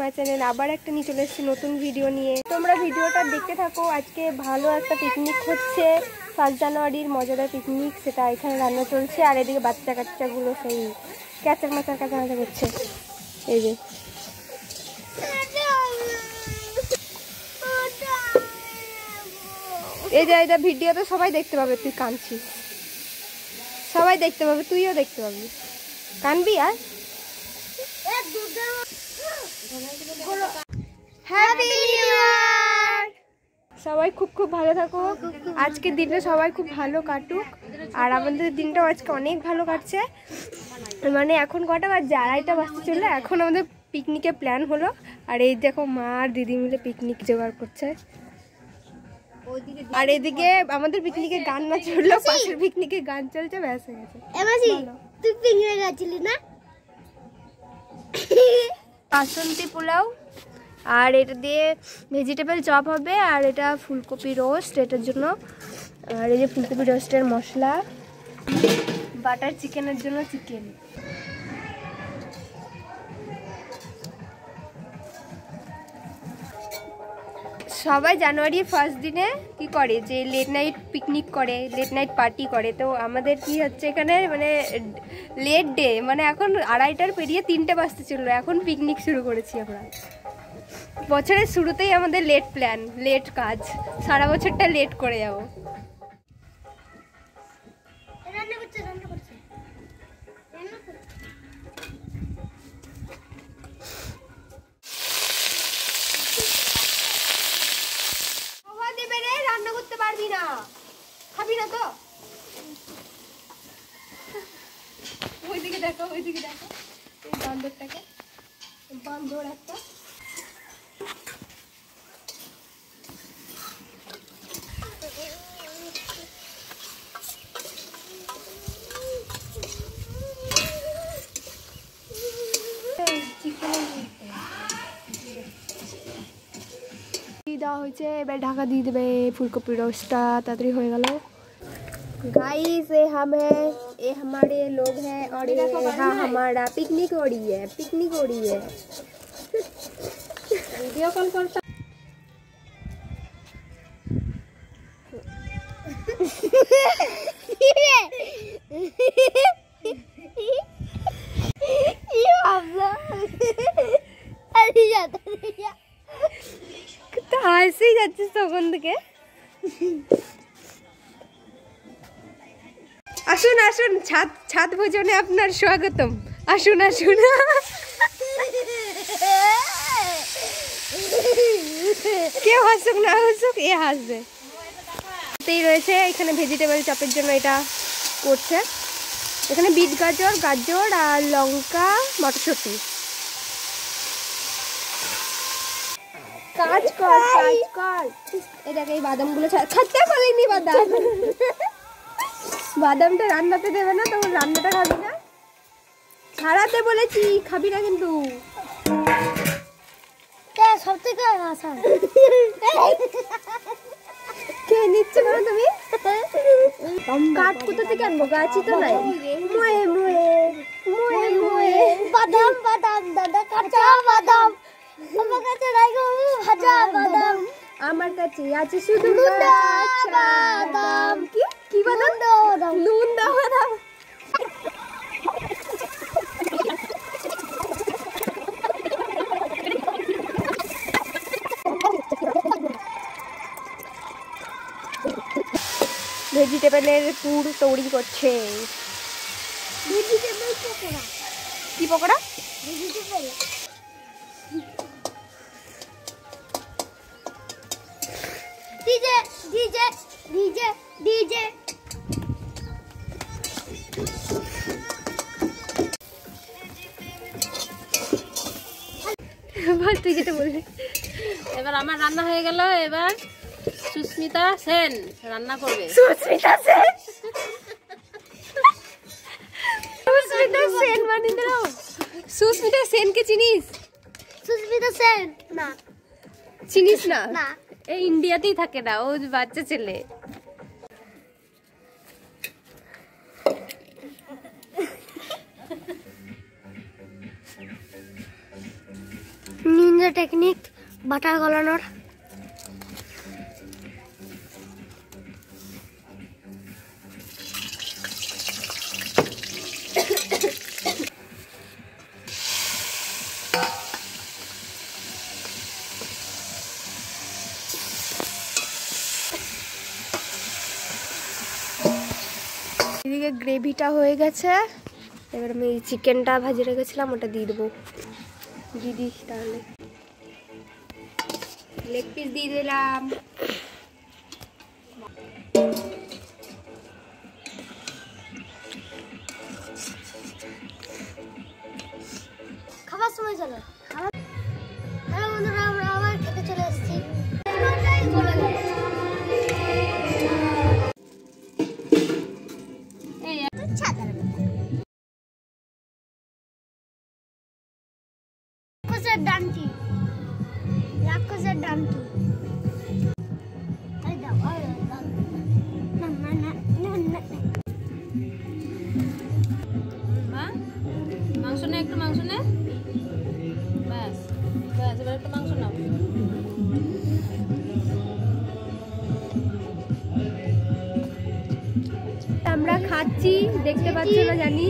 My channel. আবার একটা নিয়ে চলে এসেছি নতুন ভিডিও নিয়ে। তোমরা ভিডিওটা দেখতে থাকো। আজকে ভালো একটা পিকনিক হচ্ছে, 1 জানুয়ারির মজাদার পিকনিক। সেটা এখানে রান্না চলছে, আর এদিকে বাচ্চা কাচ্চাগুলো সেই ক্যাচার মাচার করছে। এই যে এটা ভিডিও তো সবাই দেখতে পাবে। তুই কাঁদছিস, সবাই দেখতে পাবে, তুইও দেখতে পাবি। কানবি আর সবাই খুব খুব ভালো থাকো। আজকের দিনটা সবাই খুব ভালো কাটুক, আর আমাদের দিনটাও আজকে অনেক ভালো কাটছে। মানে এখন কটা বাজছে, 2:30 বাজতে চললো। এখন আমাদের পিকনিকের প্ল্যান হলো, আর এই দেখো মা আর দিদি মিলে পিকনিক জোগাড় করছে। আর এদিকে আমাদের পিকনিকে গান না চললো, পাশের পিকনিকে গান চলছে, ব্যাস হয়ে গেছে। তুই পিকনিকে গেছিলি না? বাসন্তী পোলাও, আর এটা দিয়ে ভেজিটেবল চপ হবে, আর এটা ফুলকপি রোস্ট এটার জন্য। আর এই যে ফুলকপি রোস্টের মশলা, বাটার চিকেনের জন্য চিকেন। সবাই জানুয়ারির ফার্স্ট দিনে কি করে, যে লেট নাইট পিকনিক করে, লেট নাইট পার্টি করে। তো আমাদের কি হচ্ছে এখানে, মানে লেট ডে, মানে এখন 2:30 পেরিয়ে 3টে বাজতে চললো, এখন পিকনিক শুরু করেছি আমরা। বছরের শুরুতেই আমাদের লেট প্ল্যান, লেট কাজ, সারা বছরটা লেট করে যাবো। রান্না করতে পারবি না, খাবি না তো? ওইদিকে দেখো, ওইদিকে দেখো, এই বান্দরটাকে, বান্দর একটা। দেওয়া হয়েছে, এবার ঢাকা দিয়ে দেবে। ফুলকপি রোস্টটা তাড়াতাড়ি হয়ে গেল। गाइस ये हम है, ये हमारे लोग हैं, और ये हाँ हमारा पिकनिक हो रही है, पिकनिक हो रही है। वीडियो कॉल करता তো হাসি যাচ্ছে তখন থেকে। আসুন আসুন, ছাদ ভোজনে আপনার স্বাগতম। আসুন আসুন। কেউ হাসুক না হাসুক, এ হাসবে। রয়েছে এখানে ভেজিটেবল চপের জন্য এটা করছে। এখানে বিট গাজর, গাজর আর লঙ্কা, মটরশুঁটি। কাজ কর কাজ কর। এটাকে এই বাদামগুলো ছাড়তে বলিনি, বাদামটা রান্নাতে দেবে না, তখন রান্নাটা খাবি না। ছাড়াতে বলেছি, খাবি না কিন্তু। সব থেকে আশা কে নিচ্ছে না তুমি? কাঠ কোথা থেকে আনবো? গাছই তো নাই। মুয়ে মুয়ে মুয়ে মুয়ে বাদাম বাদাম দাদা, কাঁচা বাদাম আমার কাছে নাই গো, ভাজা বাদাম আমার কাছে আছে শুধু বাদাম। কি বাদাম? নুন দাও বাদাম। ভেজিটেবলের পুর তৈরি করছে। ভেজিটেবল পকোড়া। কি pakora? Vegetable. DJ DJ DJ DJ. তুই যেটা বললি। এবার আমার রান্না হয়ে গেল, এবার সুস্মিতা সেন রান্না করবে। সুস্মিতা সেন, সুস্মিতা সেন মানে দাও। সুস্মিতা সেনকে চিনিস? সুস্মিতা সেন না, চিনিস না? না। এই ইন্ডিয়াতেই থাকে না, ও বাচ্চা ছেলে। নিন সুন্দর টেকনিক বাটার গলানোর। এদিকে গ্রেভিটা হয়ে গেছে, এবার আমি চিকেনটা ভাজি রেখেছিলাম ওটা দিয়ে দেবো। দিয়ে দিস তাহলে, লেগ পিস দিয়ে দিলাম। খাবার সময় চলো। হ্যালো বন্ধুরা, আমরা আবার খেতে চলে এসেছি। রাক্ষসের ডানটি, রাক্ষসের ডানটি। এই দাও, এই দাও। না না না না না। মা মাংস নে, একটু মাংস নে। ব্যাস ব্যাস, এবার একটু মাংস নাও। আমরা খাচ্ছি, দেখতে পাচ্ছ না জানি।